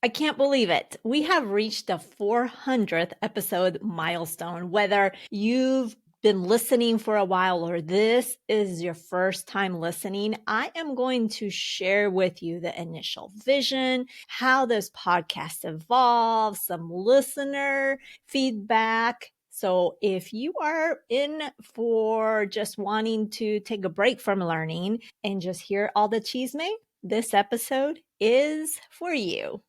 I can't believe it. We have reached the 400th episode milestone. Whether you've been listening for a while or this is your first time listening, I am going to share with you the initial vision, how this podcast evolved, some listener feedback. So if you are in for just wanting to take a break from learning and just hear all the chisme, this episode is for you.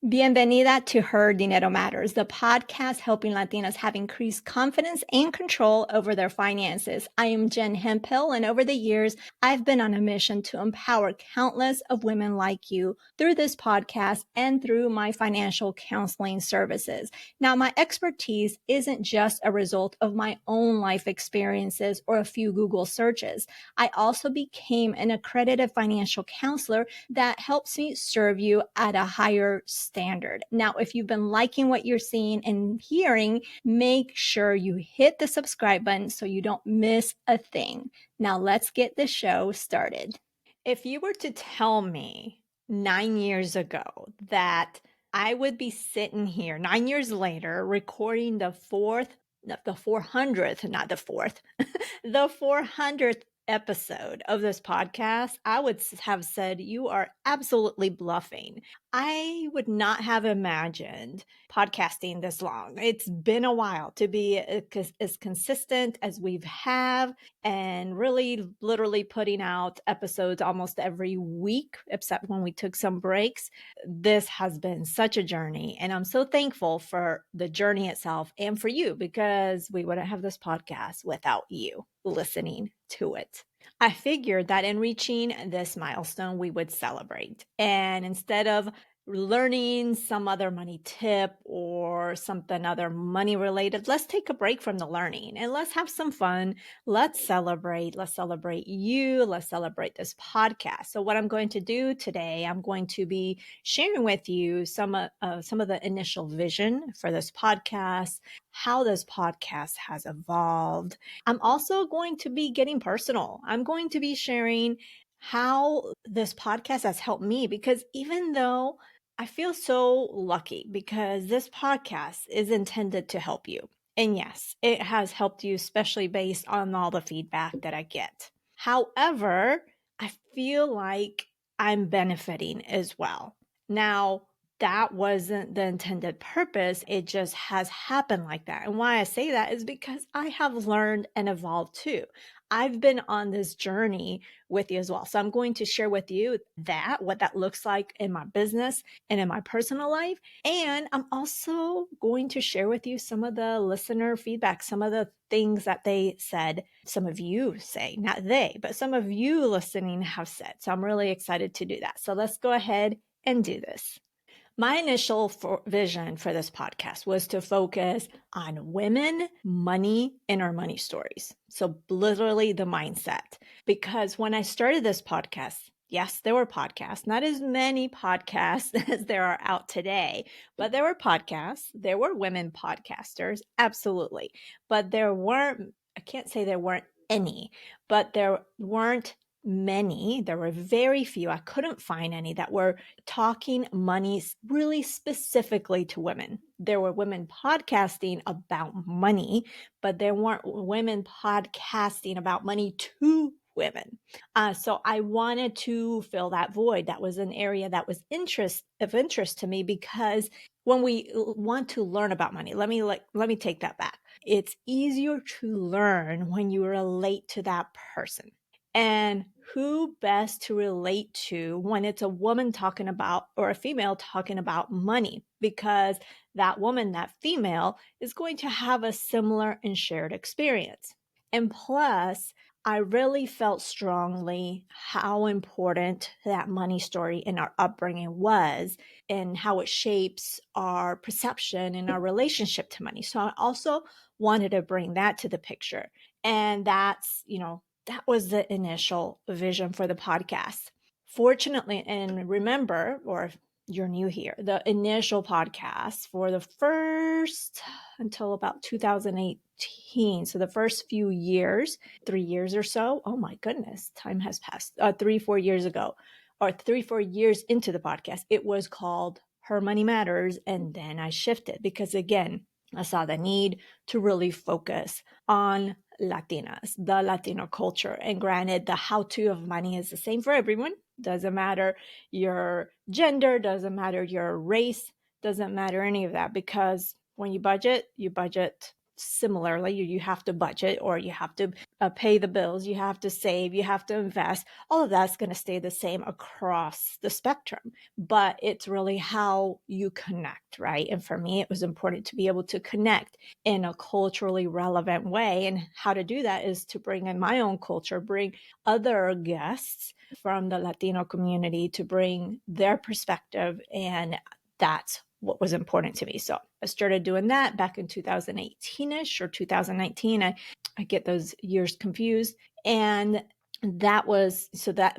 Bienvenida to Her Dinero Matters, the podcast helping Latinas have increased confidence and control over their finances. I am Jen Hemphill, and over the years, I've been on a mission to empower countless of women like you through this podcast and through my financial counseling services. Now, my expertise isn't just a result of my own life experiences or a few Google searches. I also became an accredited financial counselor that helps me serve you at a higher standard. Now, if you've been liking what you're seeing and hearing, make sure you hit the subscribe button so you don't miss a thing. Now, let's get the show started. If you were to tell me 9 years ago that I would be sitting here 9 years later recording the 400th, not the fourth, the 400th episode of this podcast, I would have said, you are absolutely bluffing. I would not have imagined podcasting this long. It's been a while to be as consistent as we've have and really literally putting out episodes almost every week, except when we took some breaks. This has been such a journey, and I'm so thankful for the journey itself and for you, because we wouldn't have this podcast without you listening to it. I figured that in reaching this milestone, we would celebrate. And instead of learning some other money tip or something other money related, let's take a break from the learning and let's have some fun. Let's celebrate. Let's celebrate you. Let's celebrate this podcast. So what I'm going to do today, I'm going to be sharing with you some of the initial vision for this podcast, how this podcast has evolved. I'm also going to be getting personal. I'm going to be sharing how this podcast has helped me, because even though I feel so lucky because this podcast is intended to help you. And yes, it has helped you, especially based on all the feedback that I get. However, I feel like I'm benefiting as well. Now, that wasn't the intended purpose. It just has happened like that. And why I say that is because I have learned and evolved too. I've been on this journey with you as well. So I'm going to share with you what that looks like in my business and in my personal life. And I'm also going to share with you some of the listener feedback, some of the things that they said, some of you say, not they, but some of you listening have said. So I'm really excited to do that. So let's go ahead and do this. My initial vision for this podcast was to focus on women, money, and our money stories. So literally the mindset. Because when I started this podcast, yes, there were podcasts, not as many podcasts as there are out today, but there were podcasts. There were women podcasters, absolutely. But I can't say there weren't any, but there weren't many. There were very few. I couldn't find any that were talking money really specifically to women. There were women podcasting about money, but there weren't women podcasting about money to women. So I wanted to fill that void. That was an area that was of interest to me, because when we want to learn about money, let me take that back. It's easier to learn when you relate to that person. And who best to relate to when it's a woman talking about, or a female talking about money, because that woman, that female, is going to have a similar and shared experience. And plus, I really felt strongly how important that money story in our upbringing was, and how it shapes our perception and our relationship to money. So I also wanted to bring that to the picture. And that was the initial vision for the podcast. Fortunately, and remember, or you're new here, the initial podcast for the first until about 2018. So the first few years, 3 years or so. Oh my goodness, time has passed. 3, 4 years ago, or 3, 4 years into the podcast, it was called Her Money Matters. And then I shifted because, again, I saw the need to really focus on Latinas, the Latino culture. And granted, the how to of money is the same for everyone. Doesn't matter your gender, doesn't matter your race, doesn't matter any of that, because when you budget similarly. You have to budget, or you have to pay the bills, you have to save, you have to invest. All of that's going to stay the same across the spectrum, but it's really how you connect, right? And for me, it was important to be able to connect in a culturally relevant way. And how to do that is to bring in my own culture, bring other guests from the Latino community to bring their perspective. And that's what was important to me. So I started doing that back in 2018-ish or 2019. I get those years confused. And that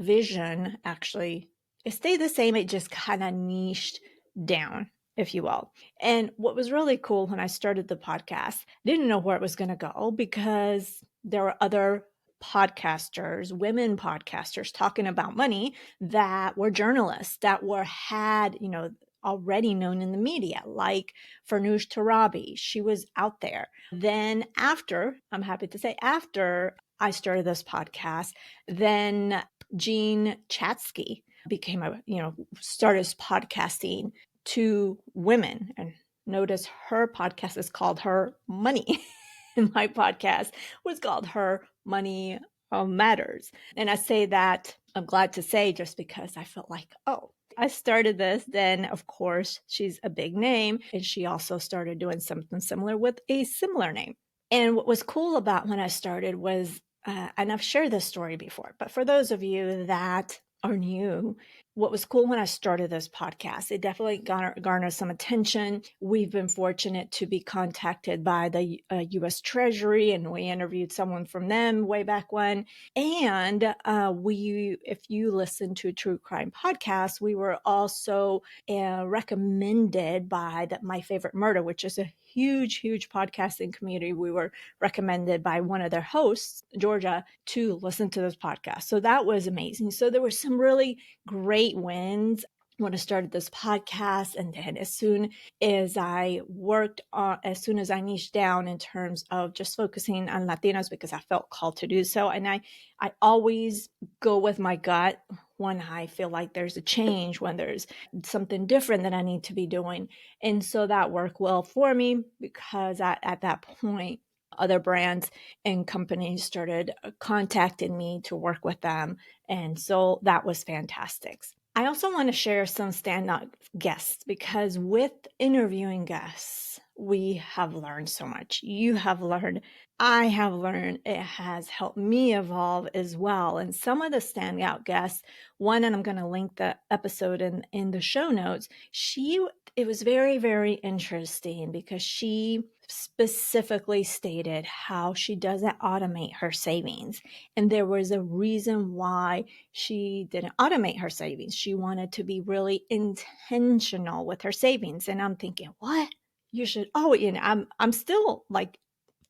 vision actually, it stayed the same. It just kind of niched down, if you will. And what was really cool when I started the podcast, didn't know where it was going to go, because there were other podcasters, women podcasters, talking about money that were journalists, that had, already known in the media, like Farnoosh Torabi. She was out there. Then I'm happy to say, after I started this podcast, then Jean Chatsky started podcasting to women. And notice her podcast is called Her Money. And my podcast was called Her Money Matters. And I say that, I'm glad to say, just because I felt like, I started this, then of course she's a big name, and she also started doing something similar with a similar name. And what was cool about when I started was, and I've shared this story before, but for those of you that are new, what was cool when I started this podcast, it definitely garnered some attention. We've been fortunate to be contacted by the U.S. Treasury, and we interviewed someone from them way back when. And if you listen to True Crime Podcasts, we were also recommended by My Favorite Murder, which is a huge podcasting community. We were recommended by one of their hosts, Georgia, to listen to this podcast. So that was amazing. So there were some really great wins when I started this podcast. And then as soon as I niched down in terms of just focusing on Latinos, because I felt called to do so. And I always go with my gut when I feel like there's a change, when there's something different that I need to be doing. And so that worked well for me, because at that point, other brands and companies started contacting me to work with them. And so that was fantastic. I also want to share some standout guests, because with interviewing guests, we have learned so much. You have learned, I have learned, it has helped me evolve as well. And some of the standout guests, one, and I'm going to link the episode in the show notes, it was very, very interesting, because she specifically stated how she doesn't automate her savings. And there was a reason why she didn't automate her savings. She wanted to be really intentional with her savings. And I'm thinking, what? You should, I'm still like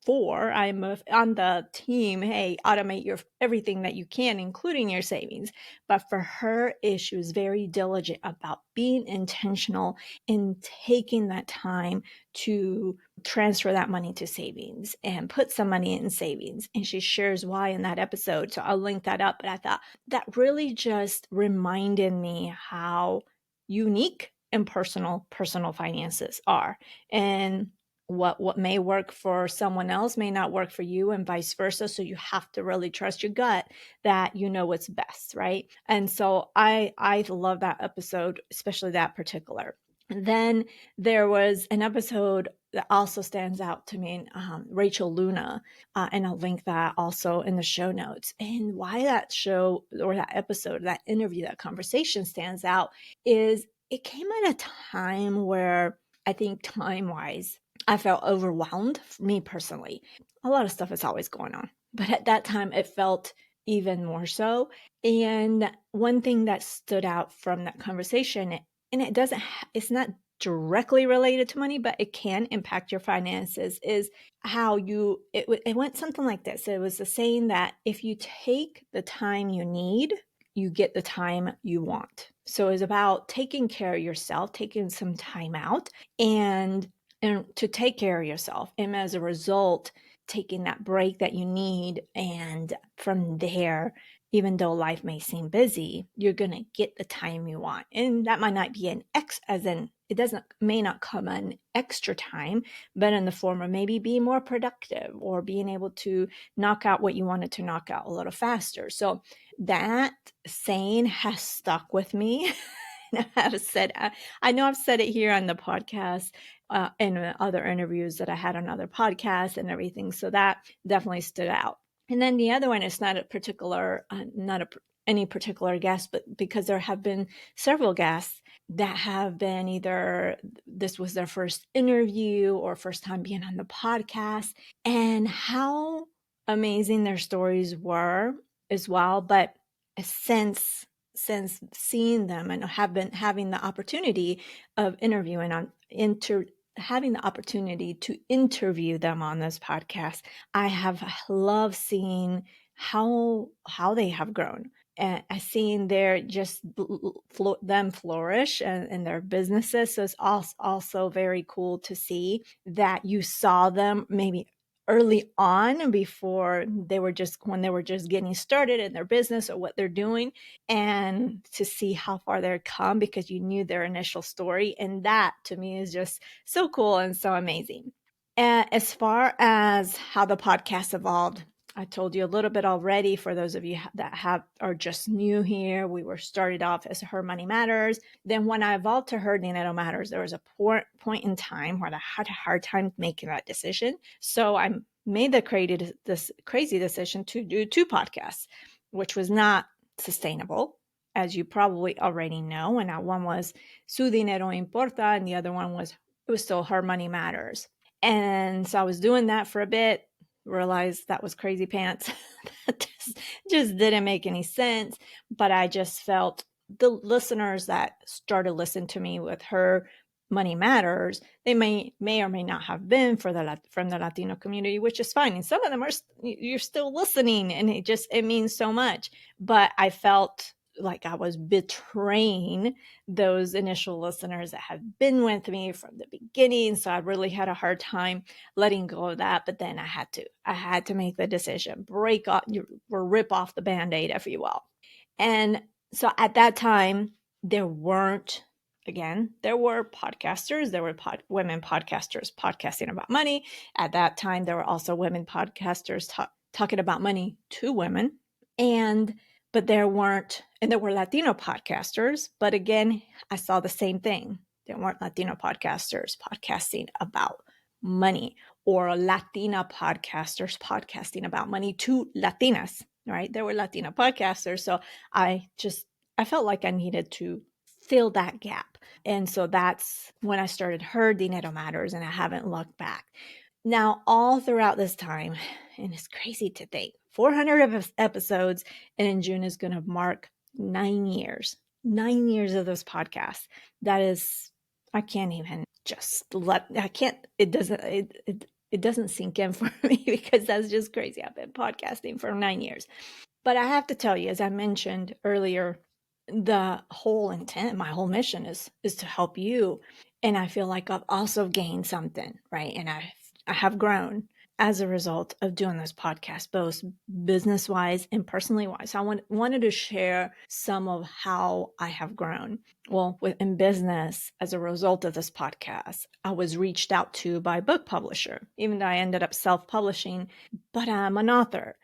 I'm on the team, hey, automate everything that you can, including your savings. But for her, she was very diligent about being intentional in taking that time to transfer that money to savings and put some money in savings. And she shares why in that episode. So I'll link that up. But I thought that really just reminded me how unique and personal finances are. And what may work for someone else may not work for you, and vice versa. So you have to really trust your gut that you know what's best, right? And so I love that episode, especially that particular. And then there was an episode that also stands out to me, Rachel Luna, and I'll link that also in the show notes. And why that show, or that episode, that interview, that conversation stands out is it came at a time where I think time-wise, I felt overwhelmed, me personally. A lot of stuff is always going on, but at that time it felt even more so. And one thing that stood out from that conversation and it's not directly related to money, but it can impact your finances, is how it went something like this. It was the saying that if you take the time you need, you get the time you want. So it's about taking care of yourself, taking some time out and to take care of yourself. And as a result, taking that break that you need. And from there, even though life may seem busy, you're going to get the time you want. And that might not be may not come an extra time, but in the form of maybe being more productive or being able to knock out what you wanted to knock out a little faster. So that saying has stuck with me. I know I've said it here on the podcast, and other interviews that I had on other podcasts and everything. So that definitely stood out. And then the other one is not a particular, any particular guest, but because there have been several guests that have been either this was their first interview or first time being on the podcast, and how amazing their stories were as well. But since seeing them and having the opportunity of having the opportunity to interview them on this podcast, I have loved seeing how they have grown. And I seen their them flourish and their businesses. So it's also very cool to see that you saw them maybe early on before when they were just getting started in their business or what they're doing, and to see how far they've come because you knew their initial story. And that to me is just so cool and so amazing. As far as how the podcast evolved, I told you a little bit already. For those of you that are just new here, we were started off as Her Money Matters. Then when I evolved to Her Dinero Matters, there was a point in time where I had a hard time making that decision. So I made this crazy decision to do 2 podcasts, which was not sustainable, as you probably already know. And that one was Su Dinero Importa, and the other one was still Her Money Matters. And so I was doing that for a bit, realized that was crazy pants. That just didn't make any sense. But I just felt the listeners that started listening to me with Her Money Matters, they may or may not have been from the Latino community, which is fine. And some of them you're still listening, and it means so much. But I felt like I was betraying those initial listeners that had been with me from the beginning. So I really had a hard time letting go of that. But then I had to make the decision, rip off the Band-Aid, if you will. And so at that time, there were podcasters, there were women podcasters podcasting about money. At that time, there were also women podcasters talking about money to women. But there were Latino podcasters. But again, I saw the same thing. There weren't Latino podcasters podcasting about money, or Latina podcasters podcasting about money to Latinas, right? There were Latina podcasters. So I felt like I needed to fill that gap. And so that's when I started Her Dinero Matters, and I haven't looked back. Now, all throughout this time, and it's crazy to think, 400 episodes, and in June is going to mark 9 years. 9 years of this podcast. That is, I can't even it doesn't sink in for me, because that's just crazy. I've been podcasting for 9 years. But I have to tell you, as I mentioned earlier, the whole intent, my whole mission is to help you. And I feel like I've also gained something, right? And I have grown as a result of doing this podcast, both business-wise and personally-wise. So I wanted to share some of how I have grown. Well, in business, as a result of this podcast, I was reached out to by a book publisher, even though I ended up self-publishing, but I'm an author.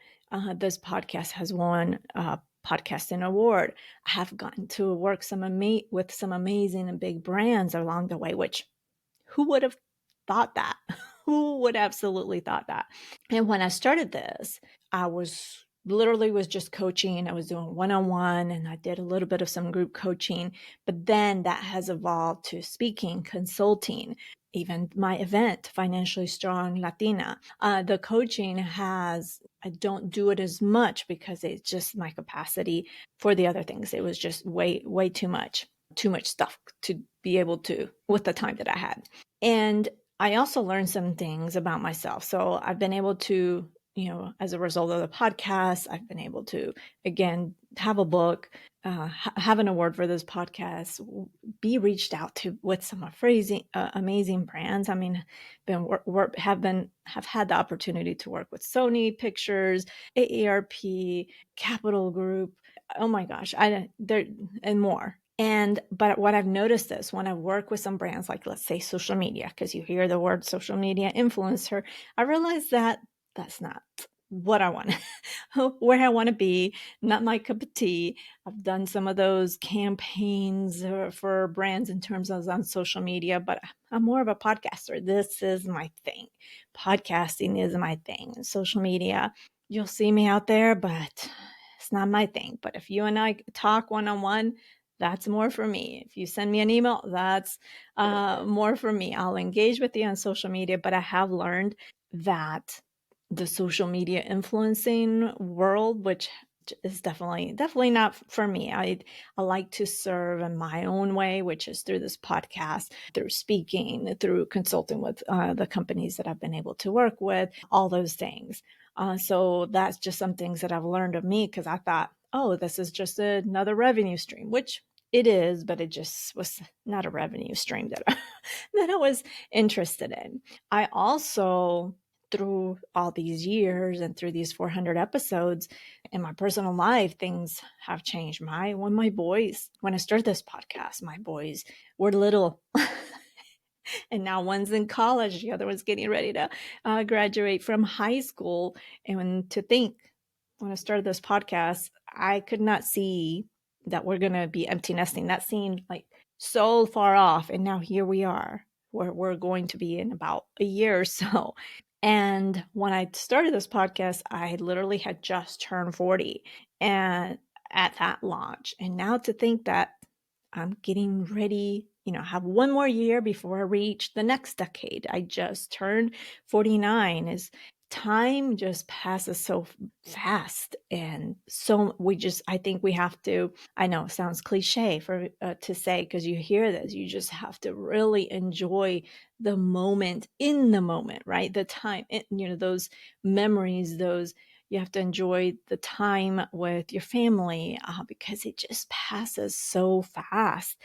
This podcast has won a podcasting award. I have gotten to work with some amazing and big brands along the way, which who would have thought that? Who would absolutely thought that? And when I started this, I was just coaching. I was doing one-on-one, and I did a little bit of some group coaching, but then that has evolved to speaking, consulting, even my event, Financially Strong Latina. The coaching I don't do it as much because it's just my capacity for the other things. It was just way, way too much. too much stuff to be able to with the time that I had. And I also learned some things about myself. So I've been able to, as a result of the podcast, I've been able to, again, have a book, have an award for this podcast, be reached out to with some amazing brands. I mean, have had the opportunity to work with Sony Pictures, AARP, Capital Group. Oh my gosh, there and more. But what I've noticed is when I work with some brands, like let's say social media, because you hear the word social media influencer, I realize that that's not what I want, where I want to be, not my cup of tea. I've done some of those campaigns for brands in terms of on social media, but I'm more of a podcaster. This is my thing. Podcasting is my thing. Social media, you'll see me out there, but it's not my thing. But if you and I talk one-on-one, that's more for me. If you send me an email, that's more for me. I'll engage with you on social media, but I have learned that the social media influencing world, which is definitely not for me. I like to serve in my own way, which is through this podcast, through speaking, through consulting with the companies that I've been able to work with, all those things. So that's just some things that I've learned of me, because I thought, oh, this is just another revenue stream, which it is, but it just was not a revenue stream that that I was interested in. I also, through all these years and through these 400 episodes in my personal life, things have changed. When I started this podcast, my boys were little. And now one's in college, the other one's getting ready to graduate from high school. And to think, when I started this podcast, I could not see that we're going to be empty nesting. That seemed like so far off. And now here we are, where we're going to be in about a year or so. And when I started this podcast, I literally had just turned 40 and at that launch. And now to think that I'm getting ready, have one more year before I reach the next decade. I just turned 49. Is time just passes so fast. And so I think we have to, I know it sounds cliche to say, because you hear this, you just have to really enjoy the moment, in the moment, right? The time, those memories, you have to enjoy the time with your family, because it just passes so fast.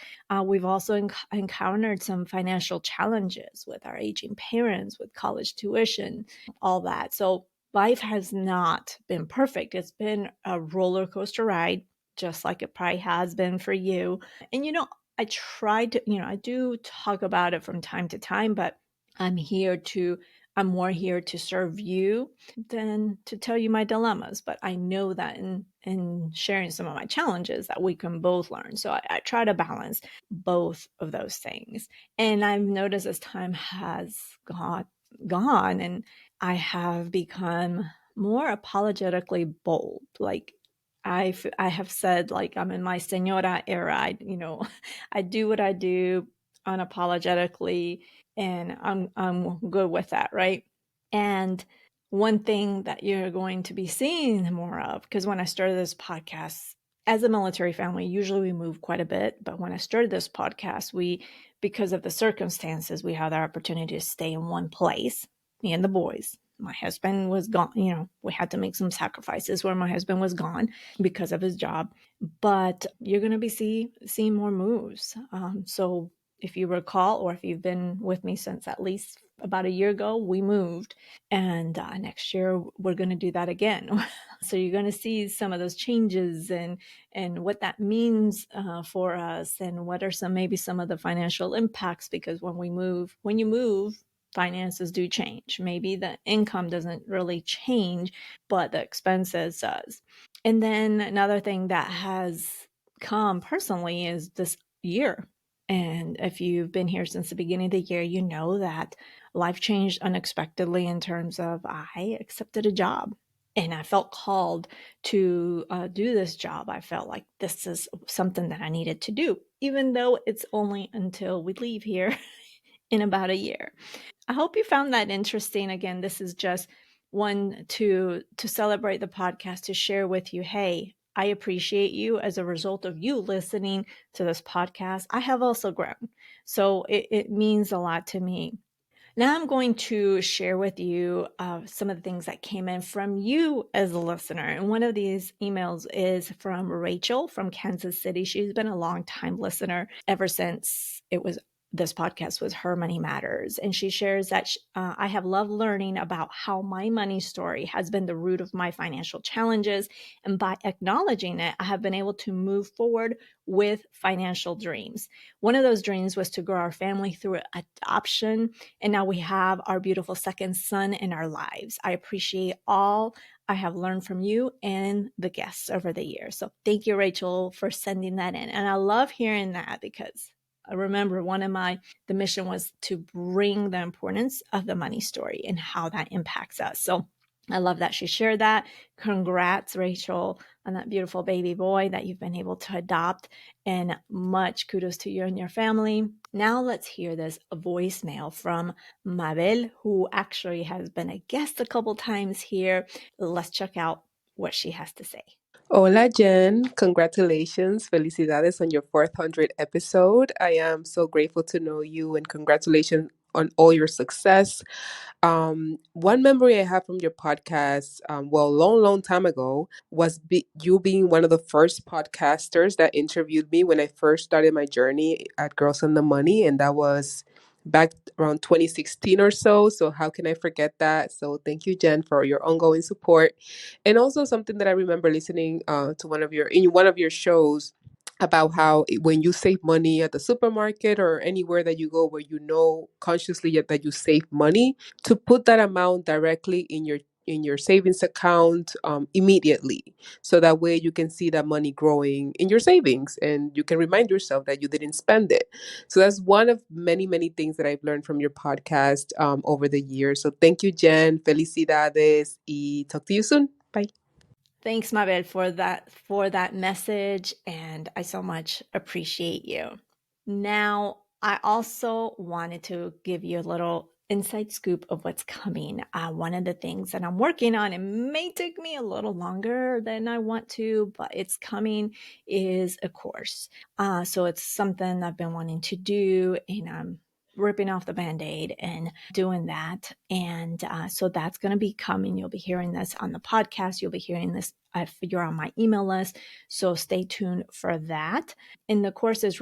We've also encountered some financial challenges with our aging parents, with college tuition, all that. So life has not been perfect. It's been a roller coaster ride, just like it probably has been for you. And, I do talk about it from time to time, but I'm more here to serve you than to tell you my dilemmas. But I know that in sharing some of my challenges, that we can both learn. So I try to balance both of those things. And I've noticed as time has gone, and I have become more apologetically bold. Like I have said, like, I'm in my senora era. I do what I do unapologetically, and I'm good with that, right? And one thing that you're going to be seeing more of, because when I started this podcast, as a military family, usually we move quite a bit. But when I started this podcast, because of the circumstances, we had the opportunity to stay in one place, me and the boys. My husband was gone. We had to make some sacrifices where my husband was gone because of his job. But you're going to be seeing more moves. So if you recall, or if you've been with me since at least about a year ago, we moved. And next year, we're going to do that again. So you're going to see some of those changes and what that means for us, and what are maybe some of the financial impacts, because when you move, finances do change. Maybe the income doesn't really change, but the expenses does. And then another thing that has come personally is this year. And if you've been here since the beginning of the year, you know that life changed unexpectedly in terms of I accepted a job. And I felt called to do this job. I felt like this is something that I needed to do, even though it's only until we leave here in about a year. I hope you found that interesting. Again, this is just one to celebrate the podcast, to share with you, hey, I appreciate you. As a result of you listening to this podcast, I have also grown. So it means a lot to me. Now I'm going to share with you some of the things that came in from you as a listener. And one of these emails is from Rachel from Kansas City. She's been a long time listener ever since this podcast was Her Money Matters. And she shares that I have loved learning about how my money story has been the root of my financial challenges. And by acknowledging it, I have been able to move forward with financial dreams. One of those dreams was to grow our family through adoption. And now we have our beautiful second son in our lives. I appreciate all I have learned from you and the guests over the years. So thank you, Rachel, for sending that in. And I love hearing that because I remember the mission was to bring the importance of the money story and how that impacts us. So I love that she shared that. Congrats, Rachel, on that beautiful baby boy that you've been able to adopt. And much kudos to you and your family. Now let's hear this voicemail from Mabel, who actually has been a guest a couple times here. Let's check out what she has to say. Hola, Jen. Congratulations. Felicidades on your 400th episode. I am so grateful to know you and congratulations on all your success. One memory I have from your podcast, long time ago, was you being one of the first podcasters that interviewed me when I first started my journey at Girls on the Money. And that was back around 2016 or so. So how can I forget that? So thank you, Jen, for your ongoing support. And also something that I remember listening to in one of your shows about how when you save money at the supermarket or anywhere that you go where you know consciously that you save money, to put that amount directly in your savings account immediately, so that way you can see that money growing in your savings and you can remind yourself that you didn't spend it. So that's one of many things that I've learned from your podcast over the years. So thank you, Jen. Felicidades, y talk to you soon. Bye. Thanks, Mabel, for that message, and I so much appreciate you. Now, I also wanted to give you a little inside scoop of what's coming. One of the things that I'm working on, it may take me a little longer than I want to, but it's coming, is a course. So it's something I've been wanting to do, and I'm ripping off the Band-Aid and doing that. And so that's going to be coming. You'll be hearing this on the podcast. You'll be hearing this if you're on my email list. So stay tuned for that. And the course is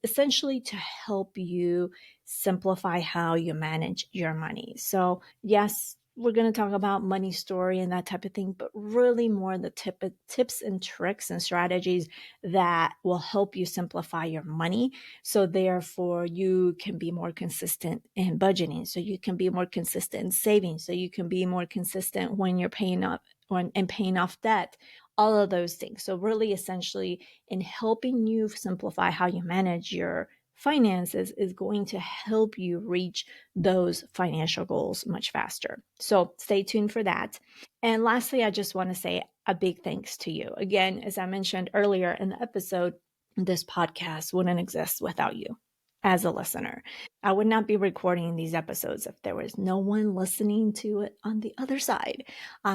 essentially to help you simplify how you manage your money. So yes, we're going to talk about money story and that type of thing, but really more the tips and tricks and strategies that will help you simplify your money. So therefore you can be more consistent in budgeting. So you can be more consistent in saving. So you can be more consistent when you're paying off debt, all of those things. So really essentially in helping you simplify how you manage your finances is going to help you reach those financial goals much faster. So stay tuned for that. And lastly, I just want to say a big thanks to you. Again, as I mentioned earlier in the episode, this podcast wouldn't exist without you as a listener. I would not be recording these episodes if there was no one listening to it on the other side.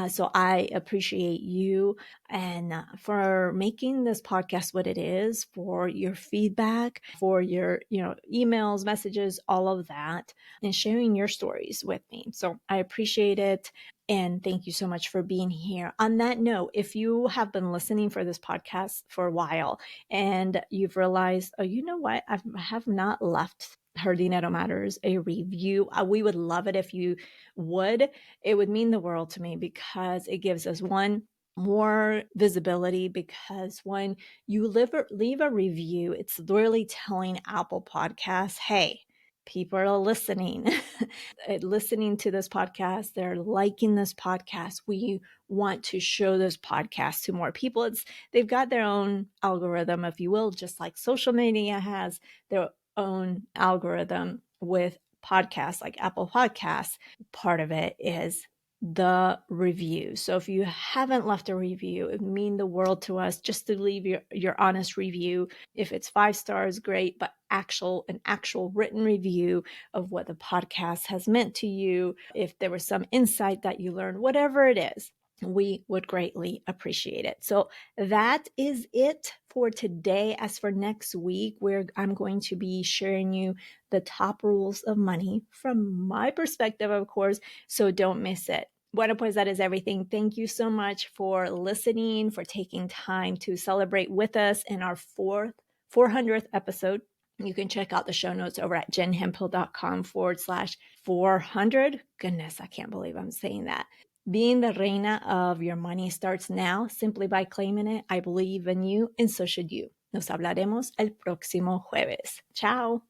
So I appreciate you and for making this podcast what it is, for your feedback, for your emails, messages, all of that, and sharing your stories with me. So I appreciate it. And thank you so much for being here. On that note, if you have been listening for this podcast for a while and you've realized, oh, you know what, I have not left Her Dinero Matters a review, we would love it if you would. It would mean the world to me because it gives us more visibility, because when you leave a review, it's really telling Apple Podcasts, hey, people are listening, listening to this podcast. They're liking this podcast. We want to show this podcast to more people. They've got their own algorithm, if you will, just like social media has their own algorithm with podcasts like Apple Podcasts. Part of it is the review. So if you haven't left a review, it would mean the world to us just to leave your honest review. If it's 5 stars, great, but an actual written review of what the podcast has meant to you, if there was some insight that you learned, whatever it is. we would greatly appreciate it. So that is it for today. As for next week, where I'm going to be sharing you the top rules of money from my perspective, of course. So don't miss it. Bueno, pues that is everything. Thank you so much for listening, for taking time to celebrate with us in our 400th episode. You can check out the show notes over at jenhemphill.com/400. Goodness, I can't believe I'm saying that. Being the reina of your money starts now simply by claiming it. I believe in you, and so should you. Nos hablaremos el próximo jueves. Ciao.